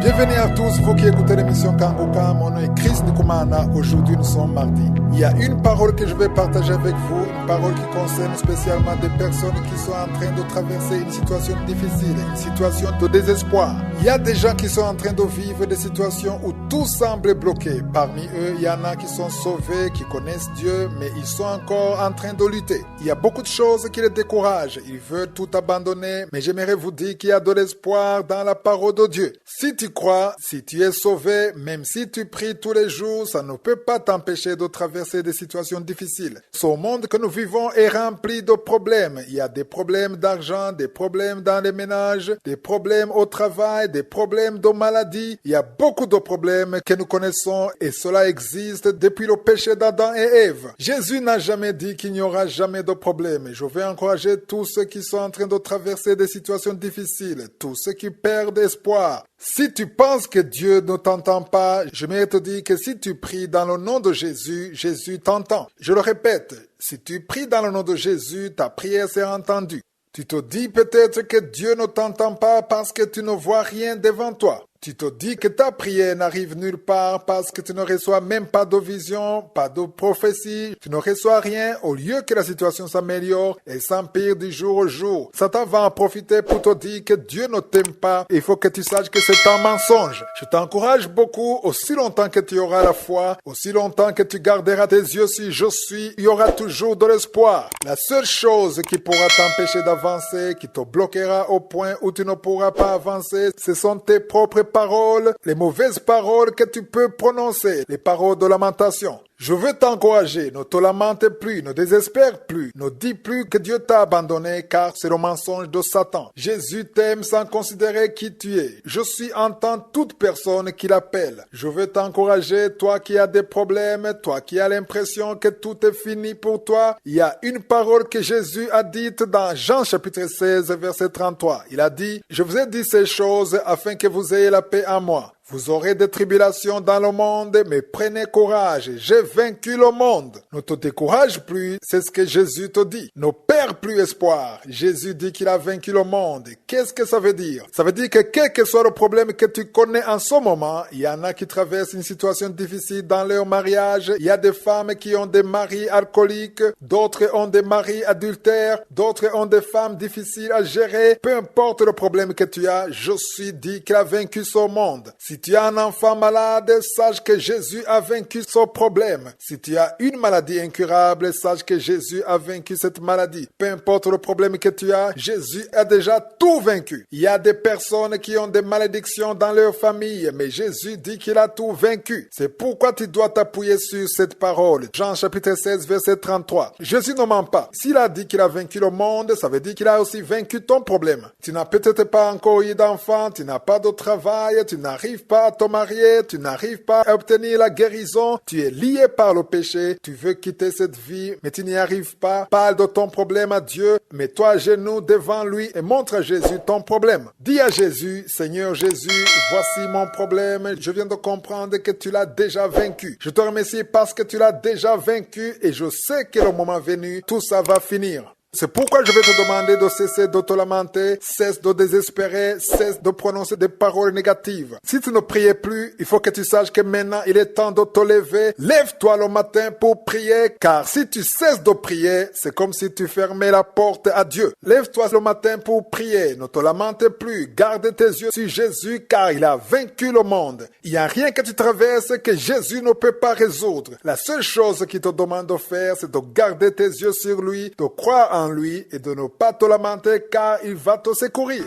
Bienvenue à tous, vous qui écoutez l'émission Kangoka. Mon nom est Chris Ndikumana. Aujourd'hui, nous sommes mardi. Il y a une parole que je vais partager avec vous, une parole qui concerne spécialement des personnes qui sont en train de traverser une situation difficile, une situation de désespoir. Il y a des gens qui sont en train de vivre des situations où tout semble bloqué. Parmi eux, il y en a qui sont sauvés, qui connaissent Dieu, mais ils sont encore en train de lutter. Il y a beaucoup de choses qui les découragent. Ils veulent tout abandonner, mais j'aimerais vous dire qu'il y a de l'espoir dans la parole de Dieu. Si tu crois, si tu es sauvé, même si tu pries tous les jours, ça ne peut pas t'empêcher de traverser des situations difficiles. Ce monde que nous vivons est rempli de problèmes. Il y a des problèmes d'argent, des problèmes dans les ménages, des problèmes au travail, des problèmes de maladie. Il y a beaucoup de problèmes que nous connaissons et cela existe depuis le péché d'Adam et Ève. Jésus n'a jamais dit qu'il n'y aura jamais de problème. Je veux encourager tous ceux qui sont en train de traverser des situations difficiles, tous ceux qui perdent espoir. Si tu penses que Dieu ne t'entend pas, je vais te dire que si tu pries dans le nom de Jésus, Jésus t'entend. Je le répète, si tu pries dans le nom de Jésus, ta prière sera entendue. Tu te dis peut-être que Dieu ne t'entend pas parce que tu ne vois rien devant toi. Tu te dis que ta prière n'arrive nulle part parce que tu ne reçois même pas de vision, pas de prophétie, tu ne reçois rien au lieu que la situation s'améliore et s'empire du jour au jour. Satan va en profiter pour te dire que Dieu ne t'aime pas. Il faut que tu saches que c'est un mensonge. Je t'encourage beaucoup, aussi longtemps que tu auras la foi, aussi longtemps que tu garderas tes yeux sur je suis, il y aura toujours de l'espoir. La seule chose qui pourra t'empêcher d'avancer, qui te bloquera au point où tu ne pourras pas avancer, ce sont tes propres paroles, les mauvaises paroles que tu peux prononcer, les paroles de lamentation. Je veux t'encourager, ne te lamente plus, ne désespère plus, ne dis plus que Dieu t'a abandonné car c'est le mensonge de Satan. Jésus t'aime sans considérer qui tu es. Je suis entend toute personne qui l'appelle. Je veux t'encourager, toi qui as des problèmes, toi qui as l'impression que tout est fini pour toi. Il y a une parole que Jésus a dite dans Jean chapitre 16 verset 33. Il a dit, je vous ai dit ces choses afin que vous ayez la paix en moi. Vous aurez des tribulations dans le monde, mais prenez courage, j'ai vaincu le monde. Ne te décourage plus, c'est ce que Jésus te dit. Ne perds plus espoir. Jésus dit qu'il a vaincu le monde. Qu'est-ce que ça veut dire? Ça veut dire que quel que soit le problème que tu connais en ce moment, il y en a qui traversent une situation difficile dans leur mariage. Il y a des femmes qui ont des maris alcooliques, d'autres ont des maris adultères, d'autres ont des femmes difficiles à gérer. Peu importe le problème que tu as, Jésus dit qu'il a vaincu ce monde. Si tu as un enfant malade, sache que Jésus a vaincu ce problème. Si tu as une maladie incurable, sache que Jésus a vaincu cette maladie. Peu importe le problème que tu as, Jésus a déjà tout vaincu. Il y a des personnes qui ont des malédictions dans leur famille, mais Jésus dit qu'il a tout vaincu. C'est pourquoi tu dois t'appuyer sur cette parole. Jean chapitre 16, verset 33. Jésus ne ment pas. S'il a dit qu'il a vaincu le monde, ça veut dire qu'il a aussi vaincu ton problème. Tu n'as peut-être pas encore eu d'enfant, tu n'as pas de travail, tu n'arrives pas à te marier, tu n'arrives pas à obtenir la guérison, tu es lié par le péché, tu veux quitter cette vie, mais tu n'y arrives pas. Parle de ton problème à Dieu, mets-toi à genoux devant lui et montre à Jésus ton problème. Dis à Jésus, Seigneur Jésus, voici mon problème, je viens de comprendre que tu l'as déjà vaincu. Je te remercie parce que tu l'as déjà vaincu et je sais que le moment venu, tout ça va finir. C'est pourquoi je vais te demander de cesser de te lamenter, cesse de désespérer, cesse de prononcer des paroles négatives. Si tu ne priais plus, il faut que tu saches que maintenant il est temps de te lever. Lève-toi le matin pour prier, car si tu cesses de prier, c'est comme si tu fermais la porte à Dieu. Lève-toi le matin pour prier, ne te lamente plus, garde tes yeux sur Jésus, car il a vaincu le monde. Il n'y a rien que tu traverses que Jésus ne peut pas résoudre. La seule chose qu'il te demande de faire, c'est de garder tes yeux sur lui, de croire en lui et de ne pas te lamenter car il va te secourir.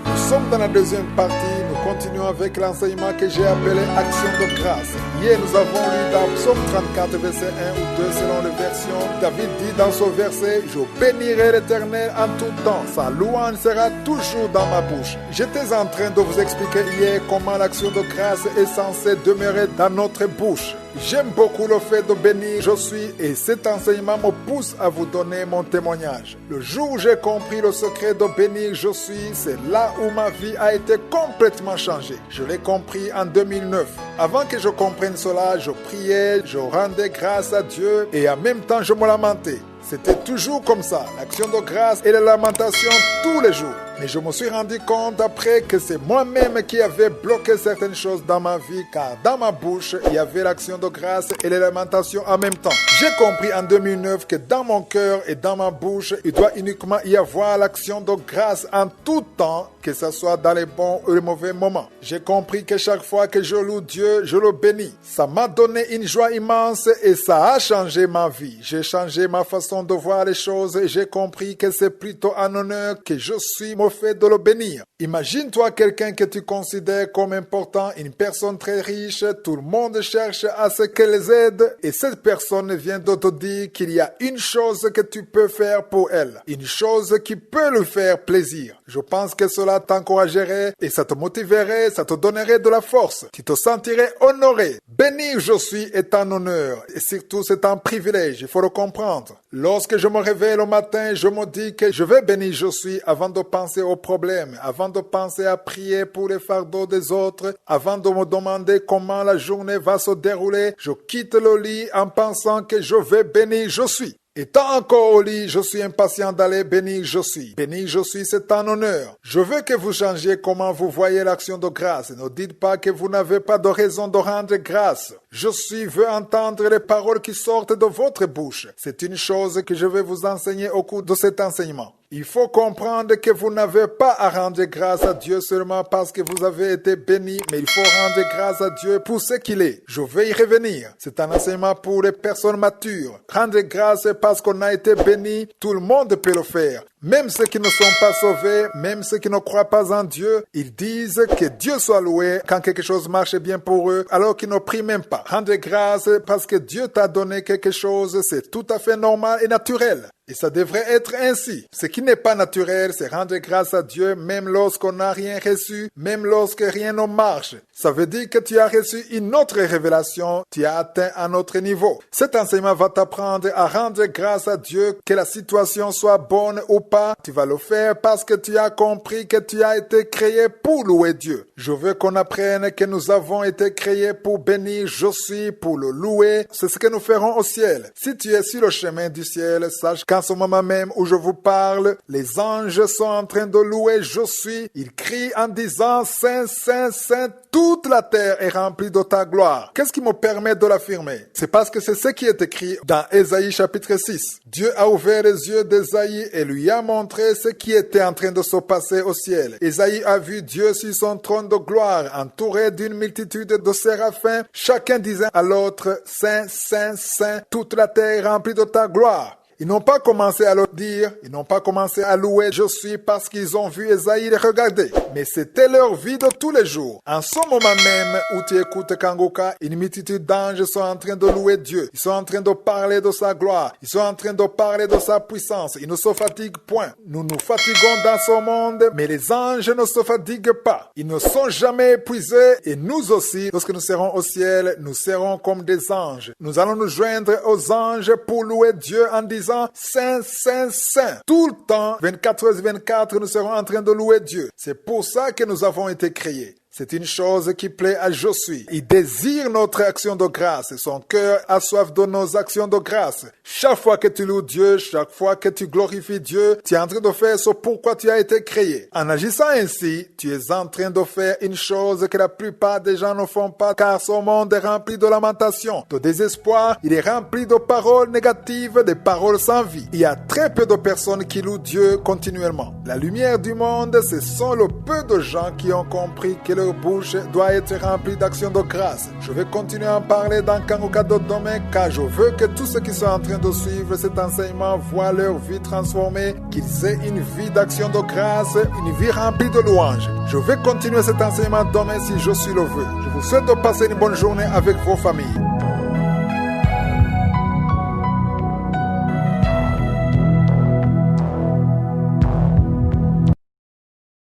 Nous sommes dans la deuxième partie. Continuons avec l'enseignement que j'ai appelé Action de grâce. Hier, nous avons lu dans Psaume 34, verset 1 ou 2 selon les versions. David dit dans ce verset, « Je bénirai l'Éternel en tout temps. Sa louange sera toujours dans ma bouche. » J'étais en train de vous expliquer hier comment l'action de grâce est censée demeurer dans notre bouche. J'aime beaucoup le fait de bénir je suis et cet enseignement me pousse à vous donner mon témoignage. Le jour où j'ai compris le secret de bénir je suis, c'est là où ma vie a été complètement changée. Je l'ai compris en 2009. Avant que je comprenne cela, je priais, je rendais grâce à Dieu et en même temps je me lamentais. C'était toujours comme ça, l'action de grâce et la lamentation tous les jours. Mais je me suis rendu compte après que c'est moi-même qui avais bloqué certaines choses dans ma vie, car dans ma bouche, il y avait l'action de grâce et la lamentation en même temps. J'ai compris en 2009 que dans mon cœur et dans ma bouche, il doit uniquement y avoir l'action de grâce en tout temps, que ce soit dans les bons ou les mauvais moments. J'ai compris que chaque fois que je loue Dieu, je le bénis. Ça m'a donné une joie immense et ça a changé ma vie. J'ai changé ma façon de voir les choses et j'ai compris que c'est plutôt un honneur que je suis me fait de le bénir. Imagine-toi quelqu'un que tu considères comme important, une personne très riche, tout le monde cherche à ce qu'elle aide et cette personne vient de te dire qu'il y a une chose que tu peux faire pour elle, une chose qui peut lui faire plaisir. Je pense que cela t'encouragerait et ça te motiverait, ça te donnerait de la force. Tu te sentirais honoré. Bénir je suis est un honneur et surtout c'est un privilège, il faut le comprendre. Lorsque je me réveille le matin, je me dis que je vais bénir je suis avant de penser aux problèmes, avant de penser à prier pour les fardeaux des autres, avant de me demander comment la journée va se dérouler. Je quitte le lit en pensant que je vais bénir je suis. Étant encore au lit, je suis impatient d'aller bénir je suis. Bénir je suis, c'est un honneur. Je veux que vous changiez comment vous voyez l'action de grâce. Ne dites pas que vous n'avez pas de raison de rendre grâce. Je suis veut entendre les paroles qui sortent de votre bouche. C'est une chose que je vais vous enseigner au cours de cet enseignement. Il faut comprendre que vous n'avez pas à rendre grâce à Dieu seulement parce que vous avez été béni, mais il faut rendre grâce à Dieu pour ce qu'il est. Je vais y revenir. C'est un enseignement pour les personnes matures. Rendre grâce parce qu'on a été béni, tout le monde peut le faire. Même ceux qui ne sont pas sauvés, même ceux qui ne croient pas en Dieu, ils disent que Dieu soit loué quand quelque chose marche bien pour eux, alors qu'ils ne prient même pas. Rendre grâce parce que Dieu t'a donné quelque chose, c'est tout à fait normal et naturel. Et ça devrait être ainsi. Ce qui n'est pas naturel, c'est rendre grâce à Dieu même lorsqu'on n'a rien reçu, même lorsque rien ne marche. Ça veut dire que tu as reçu une autre révélation, tu as atteint un autre niveau. Cet enseignement va t'apprendre à rendre grâce à Dieu, que la situation soit bonne ou pas. Tu vas le faire parce que tu as compris que tu as été créé pour louer Dieu. Je veux qu'on apprenne que nous avons été créés pour bénir je suis, pour le louer. C'est ce que nous ferons au ciel. Si tu es sur le chemin du ciel, sache qu'en ce moment même où je vous parle, les anges sont en train de louer je suis. Ils crient en disant Saint, Saint, Saint, toute la terre est remplie de ta gloire. Qu'est-ce qui me permet de l'affirmer? C'est parce que c'est ce qui est écrit dans Ésaïe chapitre 6. Dieu a ouvert les yeux d'Ésaïe et lui a montré ce qui était en train de se passer au ciel. Ésaïe a vu Dieu sur son trône de gloire, entouré d'une multitude de séraphins, chacun disant à l'autre Saint, Saint, Saint, toute la terre est remplie de ta gloire. Ils n'ont pas commencé à le dire, ils n'ont pas commencé à louer je suis parce qu'ils ont vu Ésaïe les regarder. Mais c'était leur vie de tous les jours. En ce moment même où tu écoutes Kangoka, une multitude d'anges sont en train de louer Dieu. Ils sont en train de parler de sa gloire. Ils sont en train de parler de sa puissance. Ils ne se fatiguent point. Nous nous fatiguons dans ce monde, mais les anges ne se fatiguent pas. Ils ne sont jamais épuisés et nous aussi, lorsque nous serons au ciel, nous serons comme des anges. Nous allons nous joindre aux anges pour louer Dieu en disant Saint, Saint, Saint. Tout le temps, 24h/24, nous serons en train de louer Dieu. C'est pour ça que nous avons été créés. C'est une chose qui plaît à je suis. Il désire notre action de grâce. Son cœur a soif de nos actions de grâce. Chaque fois que tu loues Dieu, chaque fois que tu glorifies Dieu, tu es en train de faire ce pourquoi tu as été créé. En agissant ainsi, tu es en train de faire une chose que la plupart des gens ne font pas, car ce monde est rempli de lamentations, de désespoir. Il est rempli de paroles négatives, de paroles sans vie. Il y a très peu de personnes qui louent Dieu continuellement. La lumière du monde, ce sont le peu de gens qui ont compris que leur bouche doit être remplie d'actions de grâce. Je vais continuer à en parler dans Kangoka d'autres domaines, car je veux que tous ceux qui sont en train de suivre cet enseignement voient leur vie transformée, qu'ils aient une vie d'action de grâce, une vie remplie de louanges. Je vais continuer cet enseignement demain si je suis le veux. Je vous souhaite de passer une bonne journée avec vos familles.